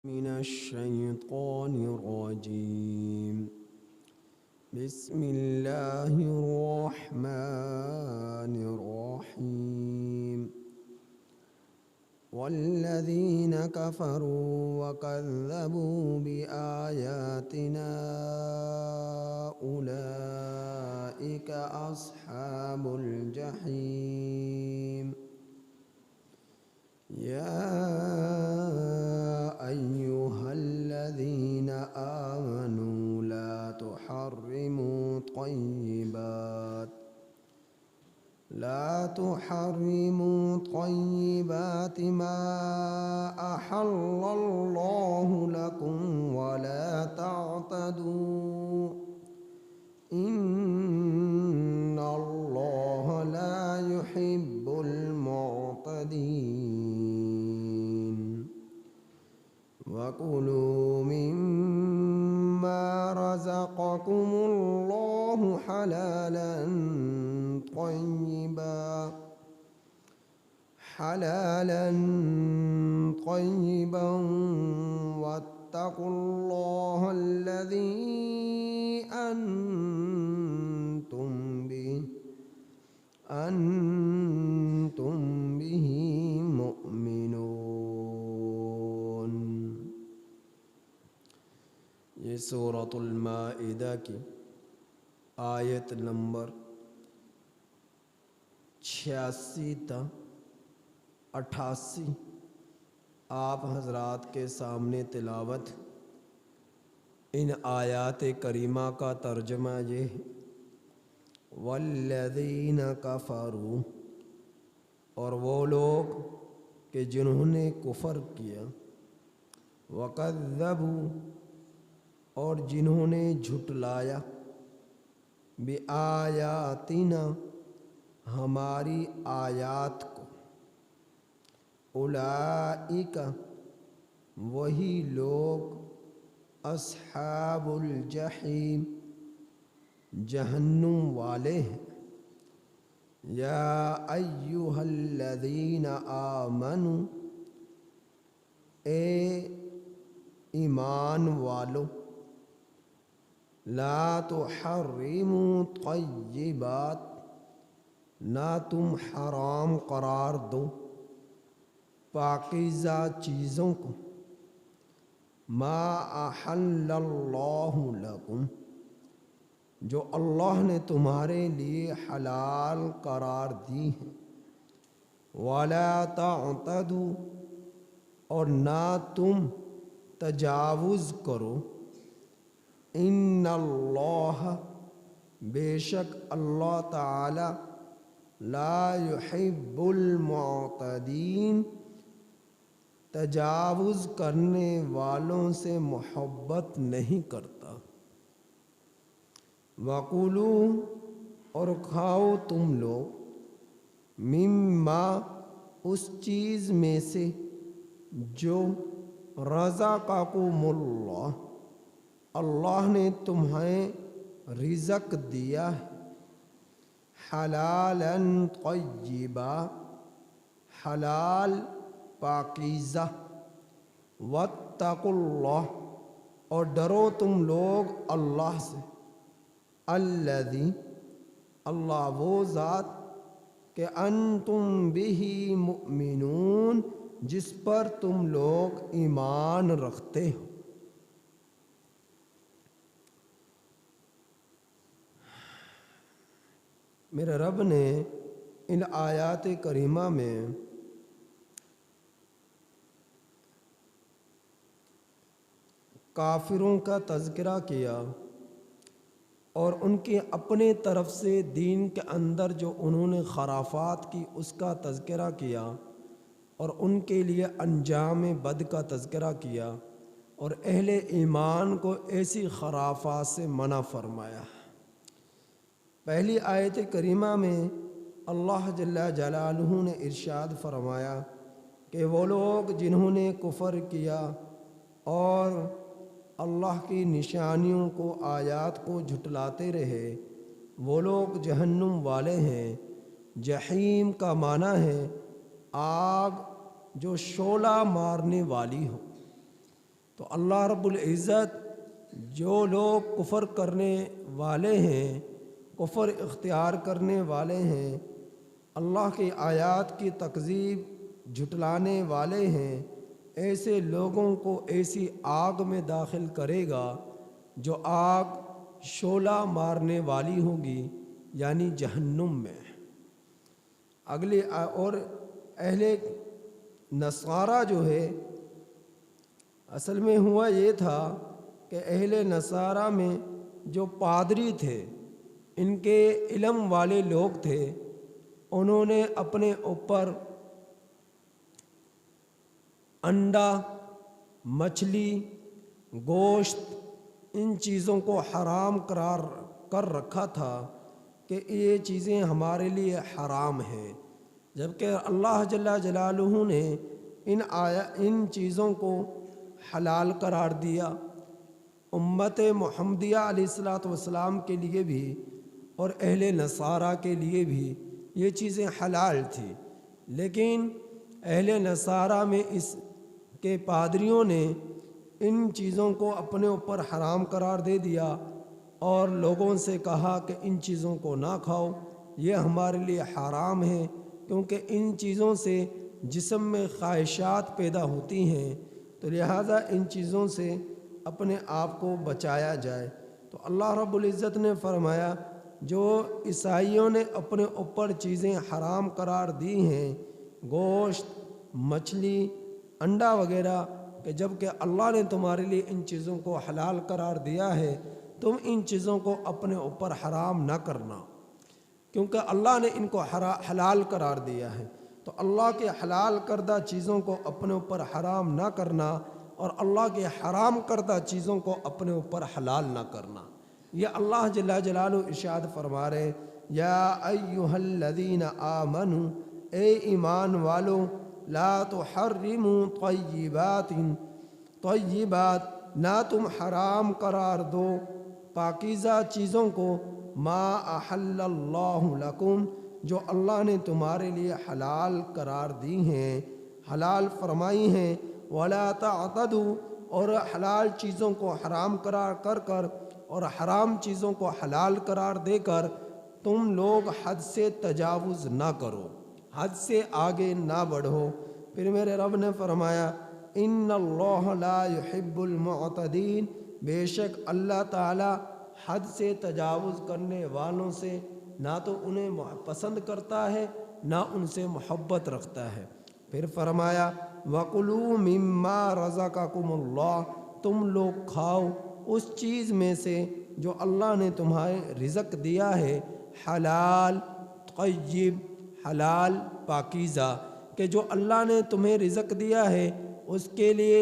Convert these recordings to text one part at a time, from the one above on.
من الشيطان الرجيم. بسم الله الرحمن الرحيم. والذين كفروا وكذبوا بآياتنا أولئك أصحاب الجحيم. يا أيها الذين آمنوا لا تحرموا طيبات ما أحل الله لكم ولا تعتدوا إن الله لا يحب المعتدين. وكلوا مما رزقكم الله حلالا طيبا واتقوا الله الذي أنتم به مؤمنون. یہ سورۃ المائدہ کی آیت نمبر 86 تا 88 آپ حضرات کے سامنے تلاوت. ان آیات کریمہ کا ترجمہ یہ ہے: والذین کفروا، اور وہ لوگ کہ جنہوں نے کفر کیا، وکذبوا، اور جنہوں نے جھٹلایا، بآیاتنا، ہماری آیات کو، اولئک، وہی لوگ، اصحاب الجحیم، جہنم والے ہیں. یا ایہا الذین آمنوا، اے ایمان والو، لا تحرموا طیبات، نہ تم حرام قرار دو پاکیزہ چیزوں کو، ما احل اللہ لکم، جو اللہ نے تمہارے لیے حلال قرار دی ہیں، ولا تعتدوا، اور نہ تم تجاوز کرو، ان اللہ، بے شک اللہ تعالی، لا يحب المعتدین، تجاوز کرنے والوں سے محبت نہیں کرتا. وَقُلُوا، اور کھاؤ تم لوگ، مما، اس چیز میں سے جو رزقکم اللہ، اللہ نے تمہیں رزق دیا ہے، حلالا طیبا، حلال پاکیزہ، واتقوا اللہ، اور ڈرو تم لوگ اللہ سے، الذی، اللہ وہ ذات کہ انتم بہ مؤمنون، جس پر تم لوگ ایمان رکھتے ہو. میرے رب نے ان آیات کریمہ میں کافروں کا تذکرہ کیا اور ان کے اپنے طرف سے دین کے اندر جو انہوں نے خرافات کی اس کا تذکرہ کیا، اور ان کے لیے انجام بد کا تذکرہ کیا، اور اہل ایمان کو ایسی خرافات سے منع فرمایا. پہلی آیت کریمہ میں اللہ جل جلالہ نے ارشاد فرمایا کہ وہ لوگ جنہوں نے کفر کیا اور اللہ کی نشانیوں کو، آیات کو جھٹلاتے رہے، وہ لوگ جہنم والے ہیں. جحیم کا معنی ہے آگ جو شعلہ مارنے والی ہو. تو اللہ رب العزت جو لوگ کفر کرنے والے ہیں، کفر اختیار کرنے والے ہیں، اللہ کی آیات کی تکذیب جھٹلانے والے ہیں، ایسے لوگوں کو ایسی آگ میں داخل کرے گا جو آگ شعلہ مارنے والی ہوگی، یعنی جہنم میں۔ اگلی اور اہل نصارہ جو ہے، اصل میں ہوا یہ تھا کہ اہل نصارہ میں جو پادری تھے، ان کے علم والے لوگ تھے، انہوں نے اپنے اوپر انڈا، مچھلی، گوشت، ان چیزوں کو حرام قرار کر رکھا تھا کہ یہ چیزیں ہمارے لیے حرام ہیں، جبکہ اللہ جل جلالہ نے ان چیزوں کو حلال قرار دیا۔ امت محمدیہ علیہ الصلوۃ والسلام کے لیے بھی اور اہل نصارہ کے لیے بھی یہ چیزیں حلال تھیں، لیکن اہل نصارہ میں اس کے پادریوں نے ان چیزوں کو اپنے اوپر حرام قرار دے دیا اور لوگوں سے کہا کہ ان چیزوں کو نہ کھاؤ، یہ ہمارے لیے حرام ہے، کیونکہ ان چیزوں سے جسم میں خواہشات پیدا ہوتی ہیں، تو لہٰذا ان چیزوں سے اپنے آپ کو بچایا جائے۔ تو اللہ رب العزت نے فرمایا جو عیسائیوں نے اپنے اوپر چیزیں حرام قرار دی ہیں، گوشت، مچھلی، انڈا وغیرہ، کہ جب کہ اللہ نے تمہارے لیے ان چیزوں کو حلال قرار دیا ہے، تم ان چیزوں کو اپنے اوپر حرام نہ کرنا، کیونکہ اللہ نے ان کو حلال قرار دیا ہے۔ تو اللہ کے حلال کردہ چیزوں کو اپنے اوپر حرام نہ کرنا اور اللہ کے حرام کردہ چیزوں کو اپنے اوپر حلال نہ کرنا، یہ اللہ جل جلالہ ارشاد فرما رہے، یا ایہا الذین آمنوا، اے ایمان والو، لا تحرموا طیبات، نہ تم حرام قرار دو پاکیزہ چیزوں کو، ما احل اللہ لکم، جو اللہ نے تمہارے لیے حلال قرار دی ہیں، حلال فرمائی ہیں، ولا تعتدوا، اور حلال چیزوں کو حرام قرار کر اور حرام چیزوں کو حلال قرار دے کر تم لوگ حد سے تجاوز نہ کرو، حد سے آگے نہ بڑھو۔ پھر میرے رب نے فرمایا ان اللہ لا يحب المعتدین، بے شک اللہ تعالی حد سے تجاوز کرنے والوں سے نہ تو انہیں پسند کرتا ہے، نہ ان سے محبت رکھتا ہے۔ پھر فرمایا وَقُلُوا مِمَّا رَزَقَكُمُ اللَّهُ، تم لوگ کھاؤ اس چیز میں سے جو اللہ نے تمہیں رزق دیا ہے، حلال طیب، حلال پاکیزہ، کہ جو اللہ نے تمہیں رزق دیا ہے اس کے لیے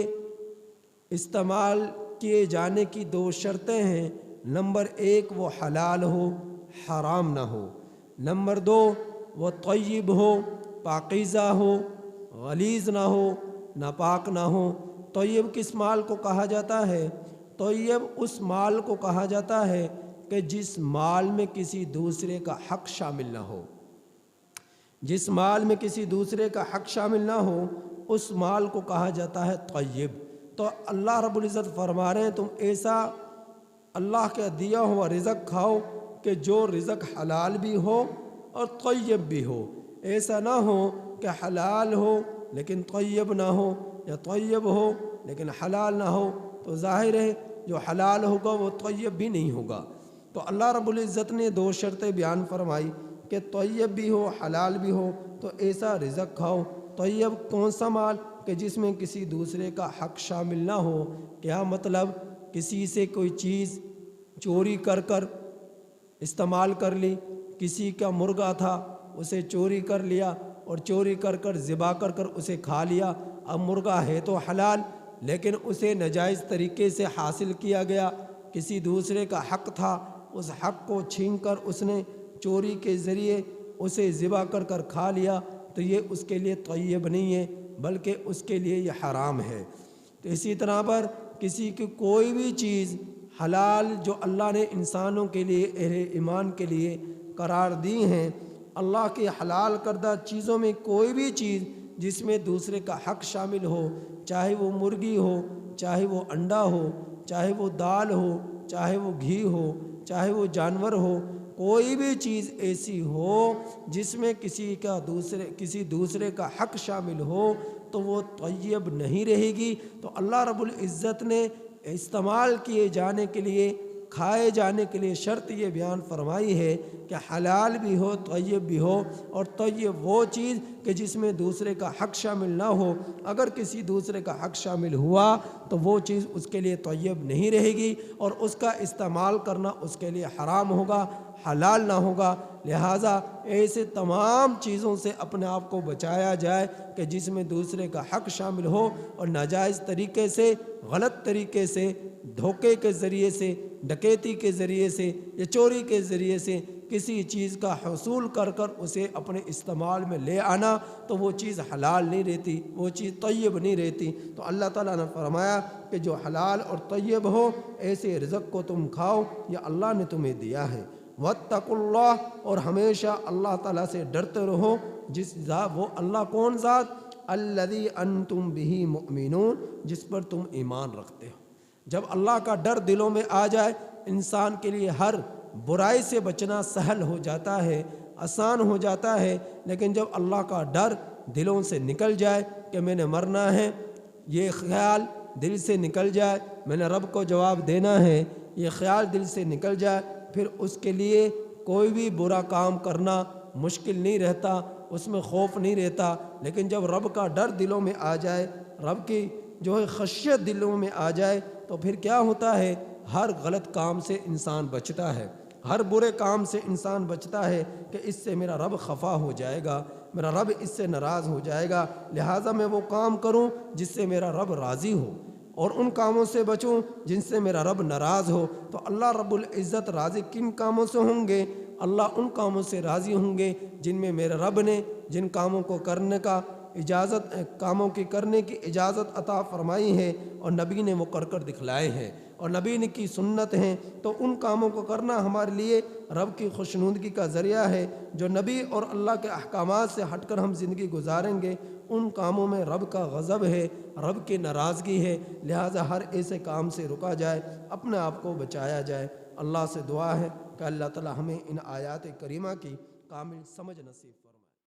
استعمال کیے جانے کی دو شرطیں ہیں، نمبر ایک وہ حلال ہو، حرام نہ ہو، نمبر دو وہ طیب ہو، پاکیزہ ہو، غلیظ نہ ہو، ناپاک نہ ہو۔ طیب کس مال کو کہا جاتا ہے؟ طیب اس مال کو کہا جاتا ہے کہ جس مال میں کسی دوسرے کا حق شامل نہ ہو، جس مال میں کسی دوسرے کا حق شامل نہ ہو اس مال کو کہا جاتا ہے طیب۔ تو اللہ رب العزت فرما رہے ہیں تم ایسا اللہ کا دیا ہوا رزق کھاؤ کہ جو رزق حلال بھی ہو اور طیب بھی ہو، ایسا نہ ہو کہ حلال ہو لیکن طیب نہ ہو، یا طیب ہو لیکن حلال نہ ہو، تو ظاہر ہے جو حلال ہوگا وہ طیب بھی نہیں ہوگا۔ تو اللہ رب العزت نے دو شرطیں بیان فرمائی کہ طیب بھی ہو، حلال بھی ہو، تو ایسا رزق کھاؤ۔ طیب کون سا مال؟ کہ جس میں کسی دوسرے کا حق شامل نہ ہو۔ کیا مطلب؟ کسی سے کوئی چیز چوری کر استعمال کر لی، کسی کا مرغا تھا اسے چوری کر لیا اور چوری کر ذبح کر اسے کھا لیا۔ اب مرغا ہے تو حلال لیکن اسے ناجائز طریقے سے حاصل کیا گیا، کسی دوسرے کا حق تھا، اس حق کو چھین کر اس نے چوری کے ذریعے اسے ذبح کر کھا لیا، تو یہ اس کے لیے طیب نہیں ہے بلکہ اس کے لیے یہ حرام ہے۔ تو اسی طرح پر کسی کی کوئی بھی چیز حلال جو اللہ نے انسانوں کے لیے، اہل ایمان کے لیے قرار دی ہیں، اللہ کے حلال کردہ چیزوں میں کوئی بھی چیز جس میں دوسرے کا حق شامل ہو، چاہے وہ مرغی ہو، چاہے وہ انڈا ہو، چاہے وہ دال ہو، چاہے وہ گھی ہو، چاہے وہ جانور ہو، کوئی بھی چیز ایسی ہو جس میں کسی دوسرے کا حق شامل ہو تو وہ طیب نہیں رہے گی۔ تو اللہ رب العزت نے استعمال کیے جانے کے لیے، کھائے جانے کے لیے شرط یہ بیان فرمائی ہے کہ حلال بھی ہو، طیب بھی ہو، اور طیب وہ چیز کہ جس میں دوسرے کا حق شامل نہ ہو۔ اگر کسی دوسرے کا حق شامل ہوا تو وہ چیز اس کے لیے طیب نہیں رہے گی اور اس کا استعمال کرنا اس کے لیے حرام ہوگا، حلال نہ ہوگا۔ لہٰذا ایسے تمام چیزوں سے اپنے آپ کو بچایا جائے کہ جس میں دوسرے کا حق شامل ہو اور ناجائز طریقے سے، غلط طریقے سے، دھوکے کے ذریعے سے، ڈکیتی کے ذریعے سے یا چوری کے ذریعے سے کسی چیز کا حصول کر اسے اپنے استعمال میں لے آنا تو وہ چیز حلال نہیں رہتی، وہ چیز طیب نہیں رہتی۔ تو اللہ تعالیٰ نے فرمایا کہ جو حلال اور طیب ہو ایسے رزق کو تم کھاؤ، یہ اللہ نے تمہیں دیا ہے۔ واتقوا اللہ، اور ہمیشہ اللہ تعالیٰ سے ڈرتے رہو، وہ اللہ کون ذات؟ الذی انتم بہ مؤمنون، جس پر تم ایمان رکھتے ہو۔ جب اللہ کا ڈر دلوں میں آ جائے انسان کے لیے ہر برائی سے بچنا سہل ہو جاتا ہے، آسان ہو جاتا ہے۔ لیکن جب اللہ کا ڈر دلوں سے نکل جائے کہ میں نے مرنا ہے، یہ خیال دل سے نکل جائے میں نے رب کو جواب دینا ہے، یہ خیال دل سے نکل جائے، پھر اس کے لیے کوئی بھی برا کام کرنا مشکل نہیں رہتا، اس میں خوف نہیں رہتا۔ لیکن جب رب کا ڈر دلوں میں آ جائے، رب کی جو ہے خشیت دلوں میں آ جائے تو پھر کیا ہوتا ہے؟ ہر غلط کام سے انسان بچتا ہے، ہر برے کام سے انسان بچتا ہے کہ اس سے میرا رب خفا ہو جائے گا، میرا رب اس سے ناراض ہو جائے گا، لہٰذا میں وہ کام کروں جس سے میرا رب راضی ہو، اور ان کاموں سے بچوں جن سے میرا رب ناراض ہو۔ تو اللہ رب العزت راضی کن کاموں سے ہوں گے؟ اللہ ان کاموں سے راضی ہوں گے جن میں میرے رب نے جن کاموں کو کرنے کا کاموں کی کرنے کی اجازت عطا فرمائی ہے اور نبی نے وہ کر دکھلائے ہیں اور نبی نے کی سنت ہیں، تو ان کاموں کو کرنا ہمارے لیے رب کی خوشنودگی کا ذریعہ ہے۔ جو نبی اور اللہ کے احکامات سے ہٹ کر ہم زندگی گزاریں گے ان کاموں میں رب کا غضب ہے، رب کی ناراضگی ہے، لہٰذا ہر ایسے کام سے رکا جائے، اپنے آپ کو بچایا جائے۔ اللہ سے دعا ہے کہ اللہ تعالی ہمیں ان آیات کریمہ کی کامل سمجھ نصیب